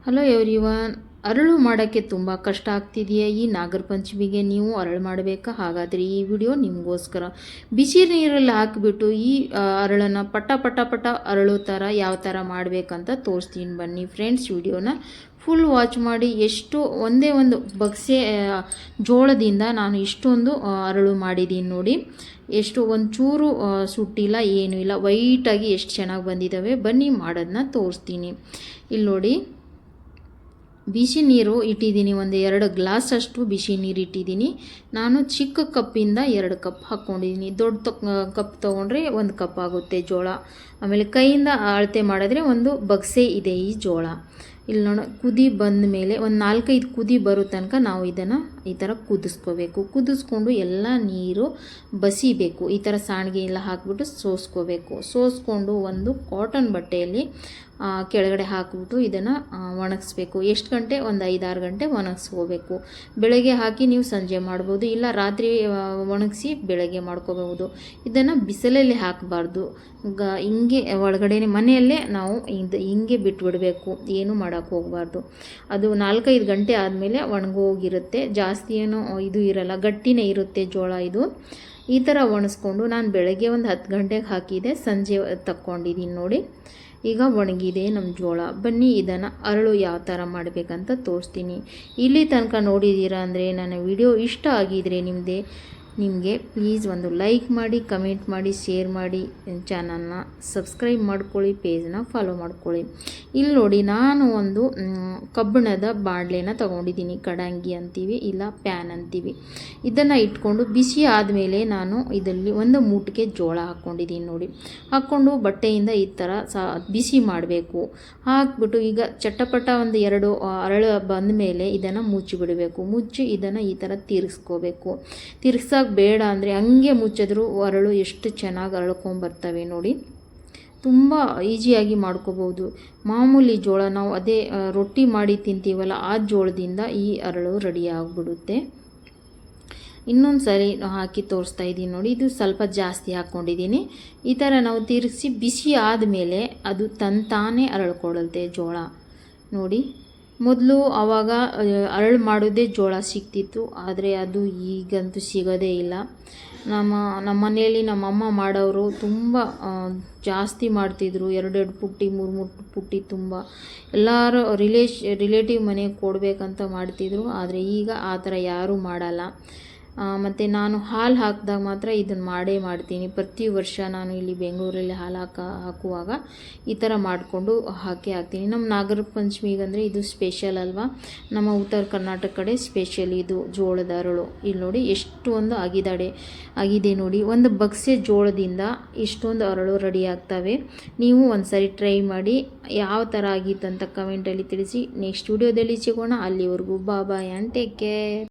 Hello everyone. ಅರಳು ಮಾಡೋಕ್ಕೆ ತುಂಬ ಕಷ್ಟ ಆಗ್ತಿದೆಯಾ? ಈ ನಾಗರ ಪಂಚಮಿಗೆ ನೀವು ಅರಳು ಮಾಡಬೇಕಾ? ಹಾಗಾದರೆ ಈ ವಿಡಿಯೋ ನಿಮಗೋಸ್ಕರ. ಬಿಸಿ ನೀರಲ್ಲಿ ಹಾಕಿಬಿಟ್ಟು ಈ ಅರಳನ್ನು ಪಟ ಪಟ ಪಟ ಅರಳು ಥರ ಯಾವ ಥರ ಮಾಡಬೇಕಂತ ತೋರಿಸ್ತೀನಿ ಬನ್ನಿ ಫ್ರೆಂಡ್ಸ್. ವಿಡಿಯೋನ ಫುಲ್ ವಾಚ್ ಮಾಡಿ. ಎಷ್ಟು ಒಂದೇ ಒಂದು ಬಕ್ಸೆ ಜೋಳದಿಂದ ನಾನು ಇಷ್ಟೊಂದು ಅರಳು ಮಾಡಿದ್ದೀನಿ ನೋಡಿ. ಎಷ್ಟು ಒಂಚೂರು ಸುಟ್ಟಿಲ್ಲ, ಏನೂ ಇಲ್ಲ, ವೈಟಾಗಿ ಎಷ್ಟು ಚೆನ್ನಾಗಿ ಬಂದಿದ್ದಾವೆ. ಬನ್ನಿ ಮಾಡೋದನ್ನ ತೋರಿಸ್ತೀನಿ. ಇಲ್ಲಿ ನೋಡಿ, ಬಿಸಿ ನೀರು ಇಟ್ಟಿದ್ದೀನಿ. ಒಂದು 2 ಗ್ಲಾಸ್ ಅಷ್ಟು ಬಿಸಿ ನೀರು ಇಟ್ಟಿದ್ದೀನಿ. ನಾನು ಚಿಕ್ಕ ಕಪ್ಪಿಂದ 2 ಕಪ್ ಹಾಕ್ಕೊಂಡಿದ್ದೀನಿ. ದೊಡ್ಡ ಕಪ್ ತೊಗೊಂಡ್ರೆ 1 ಕಪ್ ಆಗುತ್ತೆ ಜೋಳ. ಆಮೇಲೆ ಕೈಯಿಂದ ಅಳತೆ ಮಾಡಿದ್ರೆ 1 ಬಕ್ಸೆ ಇದೆ ಈ ಜೋಳ. ಇಲ್ಲಿ ನೋಡ, ಕುದಿ ಬಂದ ಮೇಲೆ ಒಂದು 4-5 ಕುದಿ ಬರೋ ತನಕ ನಾವು ಇದನ್ನು ಈ ಥರ ಕುದಿಸ್ಕೋಬೇಕು. ಕುದಿಸ್ಕೊಂಡು ಎಲ್ಲ ನೀರು ಬಸಿಬೇಕು. ಈ ಥರ ಸಾಣಿಗೆ ಎಲ್ಲ ಹಾಕಿಬಿಟ್ಟು ಸೋಸ್ಕೋಬೇಕು. ಸೋಸ್ಕೊಂಡು ಒಂದು ಕಾಟನ್ ಬಟ್ಟೆಯಲ್ಲಿ ಕೆಳಗಡೆ ಹಾಕಿಬಿಟ್ಟು ಇದನ್ನು ಒಣಗಿಸ್ಬೇಕು. ಎಷ್ಟು ಗಂಟೆ? ಒಂದು 5-6 ಗಂಟೆ ಒಣಗಿಸ್ಕೋಬೇಕು. ಬೆಳಗ್ಗೆ ಹಾಕಿ ನೀವು ಸಂಜೆ ಮಾಡ್ಬೋದು, ಇಲ್ಲ ರಾತ್ರಿ ಒಣಗಿಸಿ ಬೆಳಗ್ಗೆ ಮಾಡ್ಕೋಬಹುದು. ಇದನ್ನು ಬಿಸಿಲಲ್ಲಿ ಹಾಕಬಾರ್ದು. ಹಿಂಗೆ ಒಳಗಡೆ ಮನೆಯಲ್ಲೇ ನಾವು ಹಿಂಗೆ ಬಿಟ್ಬಿಡಬೇಕು, ಏನು ಮಾಡೋಕ್ಕೆ ಹೋಗಬಾರ್ದು. ಅದು 4-5 ಗಂಟೆ ಆದಮೇಲೆ ಒಣಗೋಗಿರುತ್ತೆ. ಜಾಸ್ತಿ ಏನು ಇದು ಇರಲ್ಲ, ಗಟ್ಟಿನೇ ಇರುತ್ತೆ ಜೋಳ ಇದು. ಈ ಥರ ಒಣಗಿಸ್ಕೊಂಡು ನಾನು ಬೆಳಗ್ಗೆ ಒಂದು 10 ಗಂಟೆಗೆ ಹಾಕಿದೆ, ಸಂಜೆ ತಕ್ಕೊಂಡಿದ್ದೀನಿ ನೋಡಿ. ಈಗ ಒಣಗಿದೆ ನಮ್ಮ ಜೋಳ. ಬನ್ನಿ ಇದನ್ನು ಅರಳು ಯಾವ ಥರ ಮಾಡಬೇಕಂತ ತೋರಿಸ್ತೀನಿ. ಇಲ್ಲಿ ತನಕ ನೋಡಿದ್ದೀರಾ ಅಂದರೆ ನನ್ನ ವಿಡಿಯೋ ಇಷ್ಟ ಆಗಿದರೆ ನಿಮಗೆ ಪ್ಲೀಸ್ ಒಂದು ಲೈಕ್ ಮಾಡಿ, ಕಮೆಂಟ್ ಮಾಡಿ, ಶೇರ್ ಮಾಡಿ, ಚಾನಲ್ನ ಸಬ್ಸ್ಕ್ರೈಬ್ ಮಾಡ್ಕೊಳ್ಳಿ, ಪೇಜ್ನ ಫಾಲೋ ಮಾಡ್ಕೊಳ್ಳಿ. ಇಲ್ಲಿ ನೋಡಿ, ನಾನು ಒಂದು ಕಬ್ಬಿಣದ ಬಾಣಲೆನ ತೊಗೊಂಡಿದ್ದೀನಿ. ಕಡಂಗಿ ಅಂತೀವಿ, ಇಲ್ಲ ಪ್ಯಾನ್ ಅಂತೀವಿ. ಇದನ್ನು ಇಟ್ಕೊಂಡು ಬಿಸಿ ಆದಮೇಲೆ ನಾನು ಇದರಲ್ಲಿ 1 ಮೂಟಿಗೆ ಜೋಳ ಹಾಕ್ಕೊಂಡಿದ್ದೀನಿ ನೋಡಿ. ಹಾಕ್ಕೊಂಡು ಬಟ್ಟೆಯಿಂದ ಈ ಥರ ಬಿಸಿ ಮಾಡಬೇಕು. ಹಾಕ್ಬಿಟ್ಟು ಈಗ ಚಟ್ಟಪಟ ಒಂದು 2 ಅರಳು ಬಂದ ಮೇಲೆ ಇದನ್ನು ಮುಚ್ಚಿಬಿಡಬೇಕು. ಮುಚ್ಚಿ ಇದನ್ನು ಈ ಥರ ತಿರ್ಗಿಸ್ಕೋಬೇಕು. ತಿರ್ಗ್ಸೋಕೆ ಬೇಡ ಅಂದರೆ ಹಂಗೆ ಮುಚ್ಚಿದ್ರು ಅರಳು ಎಷ್ಟು ಚೆನ್ನಾಗಿ ಅರಳ್ಕೊಂಬರ್ತವೆ ನೋಡಿ. ತುಂಬ ಈಸಿಯಾಗಿ ಮಾಡ್ಕೋಬೋದು. ಮಾಮೂಲಿ ಜೋಳ ನಾವು ಅದೇ ರೊಟ್ಟಿ ಮಾಡಿ ತಿಂತೀವಲ್ಲ, ಆ ಜೋಳದಿಂದ ಈ ಅರಳು ರೆಡಿ ಆಗಿಬಿಡುತ್ತೆ. ಇನ್ನೊಂದು ಸರಿ ಹಾಕಿ ತೋರಿಸ್ತಾ ಇದ್ದೀನಿ ನೋಡಿ. ಇದು ಸ್ವಲ್ಪ ಜಾಸ್ತಿ ಹಾಕ್ಕೊಂಡಿದ್ದೀನಿ. ಈ ಥರ ನಾವು ತಿರುಗಿಸಿ ಬಿಸಿ ಆದಮೇಲೆ ಅದು ತಾನೇ ಅರಳ್ಕೊಳ್ಳುತ್ತೆ ಜೋಳ ನೋಡಿ. ಮೊದಲು ಆವಾಗ ಅರಳು ಮಾಡೋದೇ ಜೋಳ ಸಿಗ್ತಿತ್ತು, ಆದರೆ ಅದು ಈಗಂತೂ ಸಿಗೋದೇ ಇಲ್ಲ. ನಮ್ಮ ಮನೆಯಲ್ಲಿ ನಮ್ಮಮ್ಮ ಮಾಡೋರು ತುಂಬ ಜಾಸ್ತಿ ಮಾಡ್ತಿದ್ರು. 2 ಪುಟ್ಟಿ 3 ಪುಟ್ಟಿ ತುಂಬ ಎಲ್ಲರೂ ರಿಲೇಟಿವ್ ಮನೆಗೆ ಕೊಡಬೇಕಂತ ಮಾಡ್ತಿದ್ರು. ಆದರೆ ಈಗ ಆ ಥರ ಯಾರೂ ಮಾಡಲ್ಲ. ಮತ್ತು ನಾನು ಹಾಲು ಹಾಕಿದಾಗ ಮಾತ್ರ ಇದನ್ನು ಮಾಡ್ತೀನಿ. ಪ್ರತಿ ವರ್ಷ ನಾನು ಇಲ್ಲಿ ಬೆಂಗಳೂರಲ್ಲಿ ಹಾಲು ಹಾಕುವಾಗ ಈ ಥರ ಮಾಡಿಕೊಂಡು ಹಾಕ್ತೀನಿ. ನಮ್ಮ ನಾಗರ ಪಂಚಮಿಗಂದರೆ ಇದು ಸ್ಪೆಷಲ್ ಅಲ್ವಾ, ನಮ್ಮ ಉತ್ತರ ಕರ್ನಾಟಕ ಕಡೆ ಸ್ಪೆಷಲ್ ಇದು ಜೋಳದ ಅರಳು. ಇಲ್ಲಿ ನೋಡಿ ಎಷ್ಟೊಂದು ಆಗಿದೆ ನೋಡಿ. ಒಂದು ಬಕ್ಸೆ ಜೋಳದಿಂದ ಇಷ್ಟೊಂದು ಅರಳು ರೆಡಿ ಆಗ್ತವೆ. ನೀವು ಒಂದು ಸರಿ ಟ್ರೈ ಮಾಡಿ, ಯಾವ ಥರ ಆಗಿತ್ತು ಅಂತ ಕಮೆಂಟಲ್ಲಿ ತಿಳಿಸಿ. ನೆಕ್ಸ್ಟ್ ವಿಡಿಯೋದಲ್ಲಿ ಸಿಗೋಣ. ಅಲ್ಲಿವರೆಗೂ ಬಾಯ್ ಆ್ಯಂಡ್ ಟೇಕ್ ಕೇರ್.